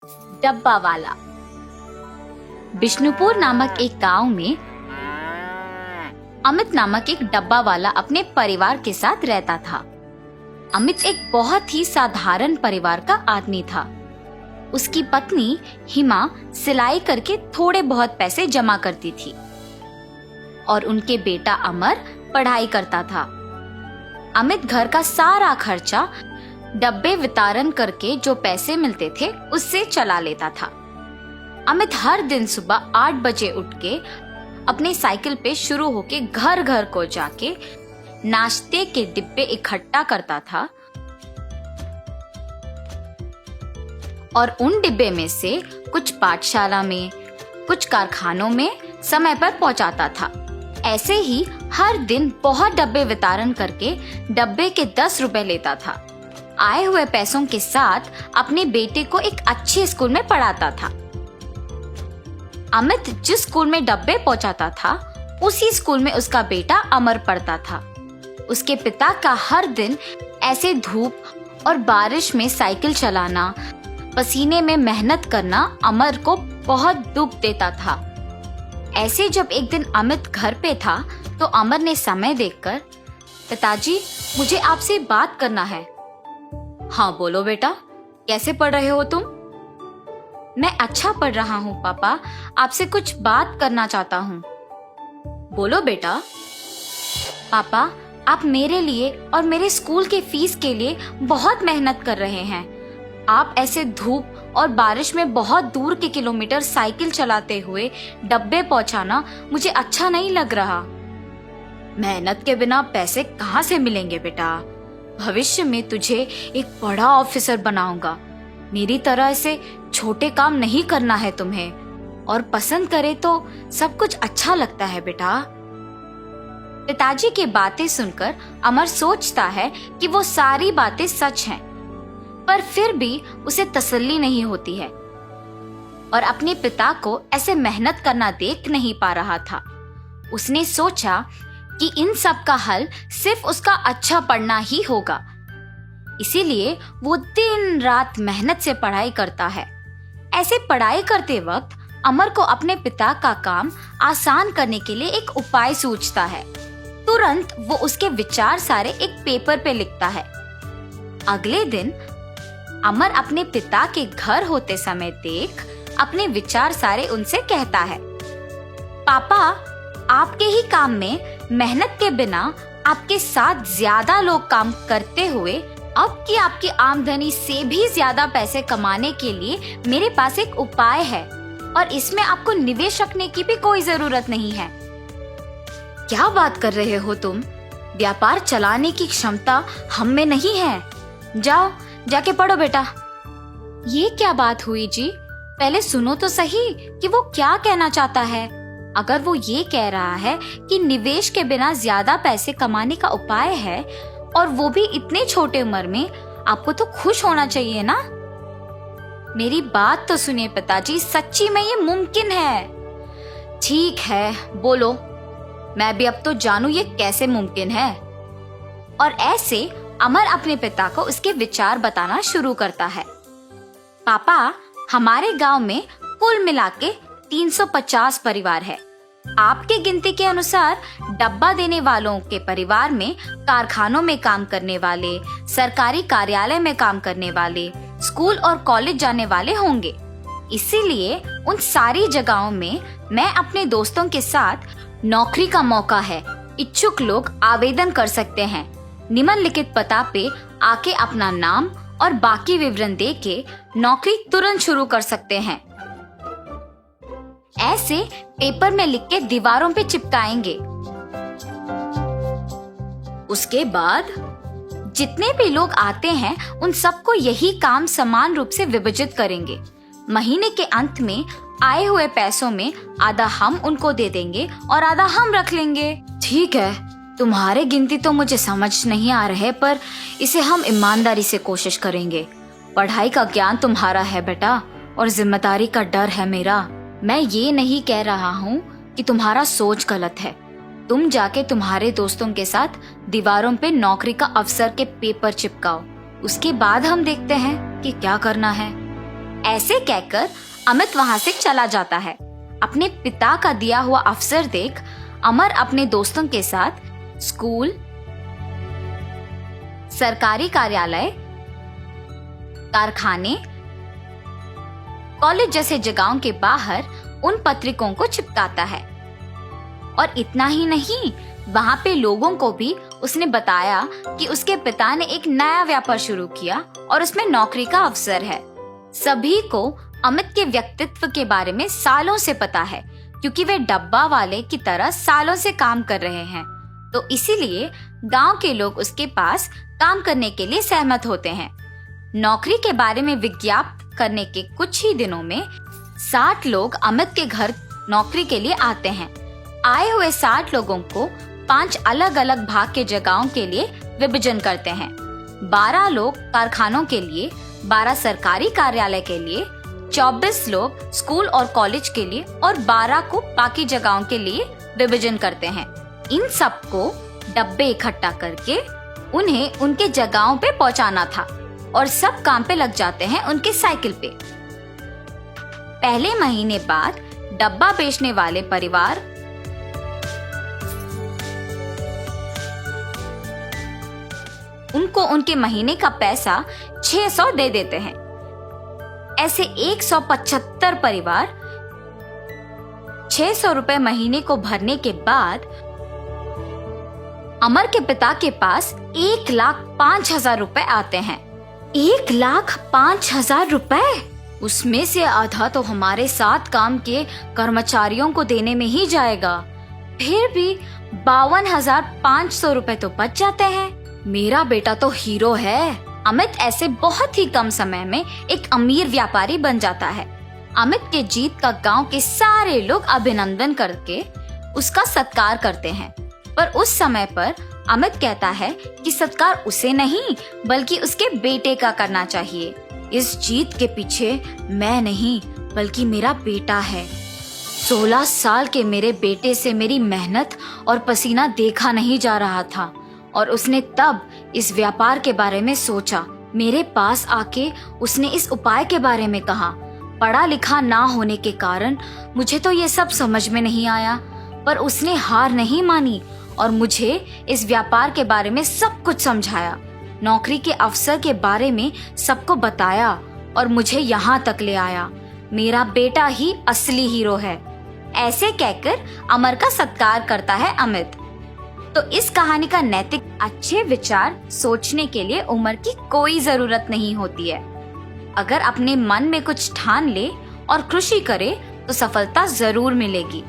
डब्बा वाला। बिष्णुपुर नामक एक गांव में अमित नामक एक डब्बा वाला अपने परिवार के साथ रहता था। अमित एक बहुत ही साधारण परिवार का आदमी था। उसकी पत्नी हिमा सिलाई करके थोड़े बहुत पैसे जमा करती थी और उनके बेटा अमर पढ़ाई करता था। अमित घर का सारा खर्चा डब्बे वितरण करके जो पैसे मिलते थे उससे चला लेता था। अमित हर दिन सुबह 8 बजे उठ के अपने साइकिल पे शुरू होके घर घर को जाके नाश्ते के डिब्बे इकट्ठा करता था और उन डिब्बे में से कुछ पाठशाला में, कुछ कारखानों में समय पर पहुंचाता था। ऐसे ही हर दिन बहुत डब्बे वितरण करके डब्बे के 10 रुपए लेता था। आए हुए पैसों के साथ अपने बेटे को एक अच्छे स्कूल में पढ़ाता था। अमित जिस स्कूल में डब्बे पहुंचाता था उसी स्कूल में उसका बेटा अमर पढ़ता था। उसके पिता का हर दिन ऐसे धूप और बारिश में साइकिल चलाना, पसीने में मेहनत करना अमर को बहुत दुख देता था। ऐसे जब एक दिन अमित घर पे था तो अमर ने समय देखकर, पिताजी मुझे आपसे बात करना है। हाँ बोलो बेटा, कैसे पढ़ रहे हो तुम? मैं अच्छा पढ़ रहा हूँ पापा, आपसे कुछ बात करना चाहता हूँ। बोलो बेटा। पापा आप मेरे लिए और मेरे स्कूल के फीस के लिए बहुत मेहनत कर रहे हैं। आप ऐसे धूप और बारिश में बहुत दूर के किलोमीटर साइकिल चलाते हुए डब्बे पहुंचाना मुझे अच्छा नहीं लग रहा। मेहनत के बिना पैसे कहाँ से मिलेंगे बेटा? भविष्य में तुझे एक बड़ा ऑफिसर बनाऊंगा। मेरी तरह ऐसे छोटे काम नहीं करना है तुम्हें, और पसंद करे तो सब कुछ अच्छा लगता है बेटा। पिताजी की बातें सुनकर अमर सोचता है कि वो सारी बातें सच हैं, पर फिर भी उसे तसल्ली नहीं होती है और अपने पिता को ऐसे मेहनत करना देख नहीं पा रहा था। उसने सोचा कि इन सब का हल सिर्फ उसका अच्छा पढ़ना ही होगा। इसीलिए वो दिन रात मेहनत से पढ़ाई करता है। ऐसे पढ़ाई करते वक्त अमर को अपने पिता का काम आसान करने के लिए एक उपाय सूझता है। तुरंत वो उसके विचार सारे एक पेपर पे लिखता है। अगले दिन अमर अपने पिता के घर होते समय देख अपने विचार सारे उनसे कहता है, पापा आपके ही काम में मेहनत के बिना आपके साथ ज्यादा लोग काम करते हुए अब की आपकी आमदनी से भी ज्यादा पैसे कमाने के लिए मेरे पास एक उपाय है और इसमें आपको निवेश रखने की भी कोई जरूरत नहीं है। क्या बात कर रहे हो तुम? व्यापार चलाने की क्षमता हम में नहीं है। जाओ जाके पढ़ो बेटा। ये क्या बात हुई जी? पहले सुनो तो सही कि वो क्या कहना चाहता है। अगर वो ये कह रहा है कि निवेश के बिना ज्यादा पैसे कमाने का उपाय है और वो भी इतने छोटे उम्र में, आपको तो खुश होना चाहिए ना। मेरी बात तो सुनिए पिताजी, सच्ची में ये मुमकिन है। ठीक है बोलो, मैं भी अब तो जानू ये कैसे मुमकिन है। और ऐसे अमर अपने पिता को उसके विचार बताना शुरू करता है। पापा हमारे गांव में कुल मिला के 350 परिवार है। आपके गिनती के अनुसार डब्बा देने वालों के परिवार में कारखानों में काम करने वाले, सरकारी कार्यालय में काम करने वाले, स्कूल और कॉलेज जाने वाले होंगे। इसीलिए उन सारी जगहों में मैं अपने दोस्तों के साथ नौकरी का मौका है। इच्छुक लोग आवेदन कर सकते हैं। निम्नलिखित पता पे आके अपना नाम और बाकी विवरण दे के नौकरी तुरंत शुरू कर सकते हैं। ऐसे पेपर में लिख के दीवारों पे चिपकाएंगे। उसके बाद जितने भी लोग आते हैं उन सबको यही काम समान रूप से विभाजित करेंगे। महीने के अंत में आए हुए पैसों में आधा हम उनको दे देंगे और आधा हम रख लेंगे। ठीक है, तुम्हारे गिनती तो मुझे समझ नहीं आ रहे, पर इसे हम ईमानदारी से कोशिश करेंगे। पढ़ाई का ज्ञान तुम्हारा है बेटा और जिम्मेदारी का डर है मेरा। मैं ये नहीं कह रहा हूँ कि तुम्हारा सोच गलत है। तुम जाके तुम्हारे दोस्तों के साथ दीवारों पे नौकरी का अवसर के पेपर चिपकाओ। उसके बाद हम देखते हैं कि क्या करना है। ऐसे कहकर अमित वहां से चला जाता है। अपने पिता का दिया हुआ अवसर देख अमर अपने दोस्तों के साथ स्कूल, सरकारी कार्यालय, कारखाने, कॉलेज जैसे जगहों के बाहर उन पत्रिकों को चिपकाता है। और इतना ही नहीं, वहां पे लोगों को भी उसने बताया कि उसके पिता ने एक नया व्यापार शुरू किया और उसमें नौकरी का अवसर है। सभी को अमित के व्यक्तित्व के बारे में सालों से पता है, क्योंकि वे डब्बा वाले की तरह सालों से काम कर रहे हैं। तो इसीलिए गांव के लोग उसके पास काम करने के लिए सहमत होते हैं। नौकरी के बारे में विज्ञापन करने के कुछ ही दिनों में 60 लोग अमित के घर नौकरी के लिए आते हैं। आए हुए 60 लोगों को 5 अलग अलग भाग के जगहों के लिए विभाजन करते हैं। 12 लोग कारखानों के लिए, 12 सरकारी कार्यालय के लिए, 24 लोग स्कूल और कॉलेज के लिए और 12 को बाकी जगहों के लिए विभाजन करते हैं। इन सबको डब्बे इकट्ठा करके उन्हें उनके जगहों पे पहुंचाना था और सब काम पे लग जाते हैं उनके साइकिल पे। पहले महीने बाद डब्बा बेचने वाले परिवार उनको उनके महीने का पैसा 600 दे देते हैं। ऐसे 175 परिवार 600 रुपए महीने को भरने के बाद अमर के पिता के पास 1,05,000 रुपए आते हैं। 1,05,000 रुपए? उसमें से आधा तो हमारे साथ काम के कर्मचारियों को देने में ही जाएगा। फिर भी 52,500 रुपए तो बच जाते हैं। मेरा बेटा तो हीरो है। अमित ऐसे बहुत ही कम समय में एक अमीर व्यापारी बन जाता है। अमित के जीत का गांव के सारे लोग अभिनंदन करके उसका सत्कार करते हैं। पर उस समय पर अमित कहता है कि सत्कार उसे नहीं बल्कि उसके बेटे का करना चाहिए। इस जीत के पीछे मैं नहीं बल्कि मेरा बेटा है। 16 साल के मेरे बेटे से मेरी मेहनत और पसीना देखा नहीं जा रहा था और उसने तब इस व्यापार के बारे में सोचा। मेरे पास आके उसने इस उपाय के बारे में कहा। पढ़ा लिखा ना होने के कारण मुझे तो ये सब समझ में नहीं आया, पर उसने हार नहीं मानी और मुझे इस व्यापार के बारे में सब कुछ समझाया, नौकरी के अवसर के बारे में सबको बताया और मुझे यहाँ तक ले आया। मेरा बेटा ही असली हीरो है। ऐसे कहकर अमर का सत्कार करता है अमित। तो इस कहानी का नैतिक अच्छे विचार सोचने के लिए उम्र की कोई जरूरत नहीं होती है। अगर अपने मन में कुछ ठान ले और कृषि करे तो सफलता जरूर मिलेगी।